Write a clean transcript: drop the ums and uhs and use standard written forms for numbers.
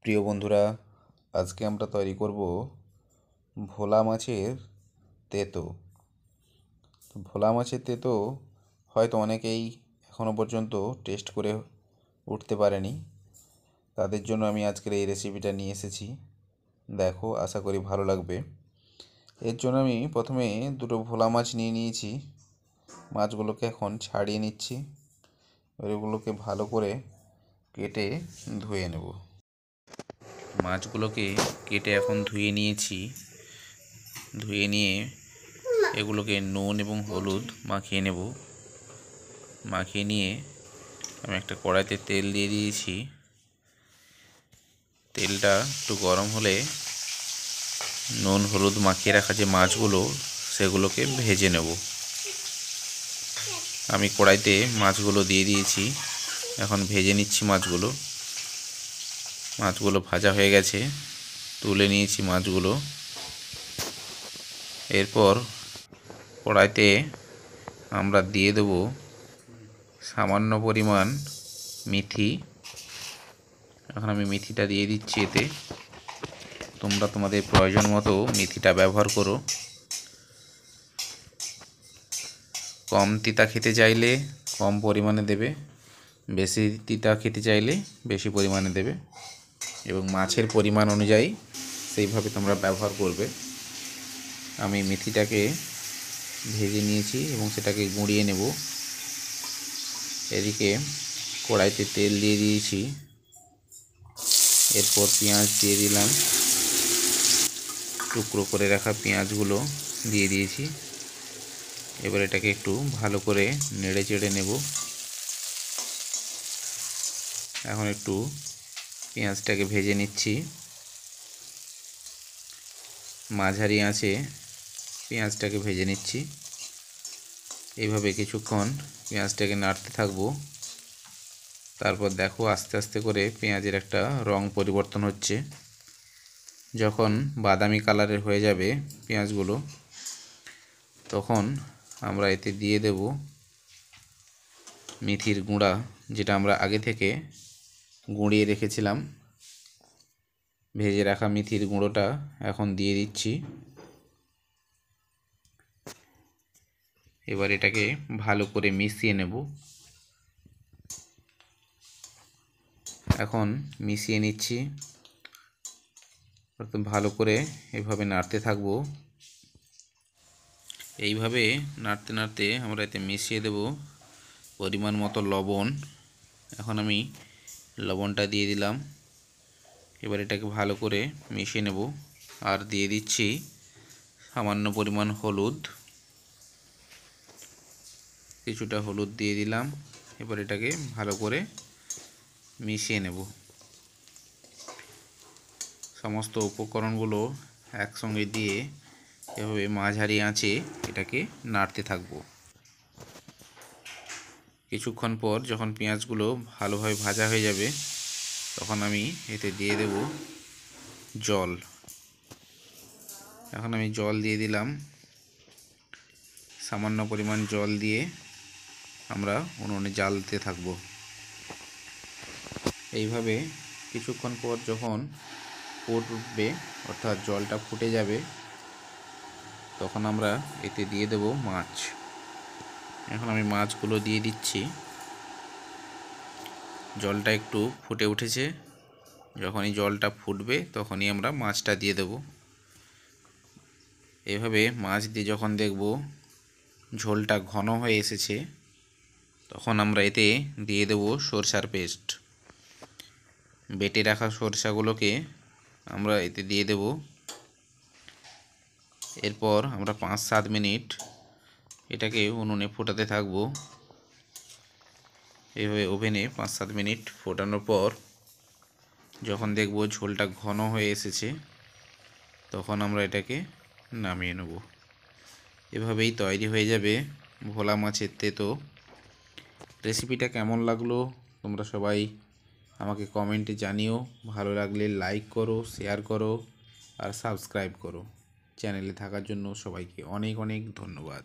প্রিয় বন্ধুরা, আজকে আমরা তৈরি করব ভোলা মাছের তেতো। ভোলা মাছের তেতো হয়তো অনেকেই এখনও পর্যন্ত টেস্ট করে উঠতে পারেনি। তাদের জন্য আমি আজকের এই রেসিপিটা নিয়ে এসেছি। দেখো, আশা করি ভালো লাগবে। এর জন্য আমি প্রথমে দুটো ভোলা মাছ নিয়ে নিয়েছি। মাছগুলোকে এখন ছাড়িয়ে নিচ্ছি। এগুলোকে ভালো করে কেটে ধুয়ে নেব। মাছগুলোকে কেটে এখন ধুয়ে নিয়েছি। ধুয়ে নিয়ে এগুলোকে নুন এবং হলুদ মাখিয়ে নেব। মাখিয়ে নিয়ে আমি একটা কড়াইতে তেল দিয়ে দিয়েছি। তেলটা একটু গরম হলে নুন হলুদ মাখিয়ে রাখা যে মাছগুলো সেগুলোকে ভেজে নেব। আমি কড়াইতে মাছগুলো দিয়ে দিয়েছি। এখন ভেজে নিচ্ছি মাছগুলো। মাছগুলো ভাজা হয়ে গেছে, তুলে নিয়েছি মাছগুলো। এরপর কড়াইতে আমরা দিয়ে দেব সামান্য পরিমাণ মেথি। এখন আমি মেথিটা দিয়ে দিচ্ছি এতে। তোমরা তোমাদের প্রয়োজন মতো মেথিটা ব্যবহার করো। কম তিতা খেতে চাইলে কম পরিমাণে দেবে, বেশি তিতা খেতে চাইলে বেশি পরিমাণে দেবে, এবং মাছের পরিমাণ অনুযায়ী সেইভাবে তোমরা ব্যবহার করবে। আমি মেথিটাকে ভেজে নিয়েছি এবং সেটাকে গুঁড়িয়ে নেব। এদিকে কড়াইতে তেল দিয়ে দিয়েছি। এরপর পেঁয়াজ দিয়ে দিলাম। টুকরো করে রাখা পেঁয়াজগুলো দিয়ে দিয়েছি। এবার এটাকে একটু ভালো করে নেড়ে চেড়ে নেব। এখন একটু পেঁয়াজটাকে ভেজে নিচ্ছি। মাঝারি আঁচে পেঁয়াজটাকে ভেজে নিচ্ছি। এইভাবে কিছুক্ষণ পেঁয়াজটাকে নাড়তে থাকবো। তারপর দেখো, আস্তে আস্তে করে পেঁয়াজের একটা রং পরিবর্তন হচ্ছে। যখন বাদামি কালারের হয়ে যাবে পেঁয়াজগুলো, তখন আমরা এতে দিয়ে দেব মেথির গুঁড়া, যেটা আমরা আগে থেকে গুঁড়িয়ে রেখেছিলাম। ভেজে রাখা মেথির গুঁড়োটা এখন দিয়ে দিচ্ছি। এবার এটাকে ভালো করে মিশিয়ে নেব। এখন মিশিয়ে নিচ্ছি। ভালো করে এভাবে নাড়তে থাকবো। এইভাবে নাড়তে নাড়তে আমরা এতে মিশিয়ে দেব পরিমাণ মতো লবণ। এখন আমি লবণটা দিয়ে দিলাম। এবার এটাকে ভালো করে মিশিয়ে নেব। আর দিয়ে দিচ্ছি সামান্য পরিমাণ হলুদ। কিছুটা হলুদ দিয়ে দিলাম। এবার এটাকে ভালো করে মিশিয়ে নেব। সমস্ত উপকরণগুলো একসঙ্গে দিয়ে এভাবে মাঝারি আঁচে এটাকে নাড়তে থাকবো। কিছুক্ষণ পর যখন পেঁয়াজগুলো ভালোভাবে ভাজা হয়ে যাবে, তখন আমি এতে দিয়ে দেব জল। এখন আমি জল দিয়ে দিলাম। সামান্য পরিমাণ জল দিয়ে আমরা উনুনে জাল দিতে থাকব। এইভাবে কিছুক্ষণ পর যখন ফুটবে, অর্থাৎ জলটা ফুটে যাবে, তখন আমরা এতে দিয়ে দেব মাছ। এখন আমি মাছগুলো দিয়ে দিচ্ছি। জলটা একটু ফুটে উঠেছে। যখনই জলটা ফুটবে তখনই আমরা মাছটা দিয়ে দেব। এভাবে মাছ দিয়ে যখন দেখব ঝোলটা ঘন হয়ে এসেছে, তখন আমরা এতে দিয়ে দেব সরষার পেস্ট। বেটে রাখা সরষাগুলোকে আমরা এতে দিয়ে দেব। এরপর আমরা 5-7 মিনিট এটাকে উনুনে ফোটাতে থাকব। এইভাবে ওভেনে 5-7 মিনিট ফোটানোর পর যখন দেখব ঝোলটা ঘন হয়ে এসেছে, তখন আমরা এটাকে নামিয়ে নেব। এভাবেই তৈরি হয়ে যাবে ভোলা মাছের তেতো। রেসিপিটা কেমন লাগলো তোমরা সবাই আমাকে কমেন্টে জানিও। ভালো লাগলে লাইক করো, শেয়ার করো আর সাবস্ক্রাইব করো। চ্যানেলে থাকার জন্য সবাইকে অনেক অনেক ধন্যবাদ।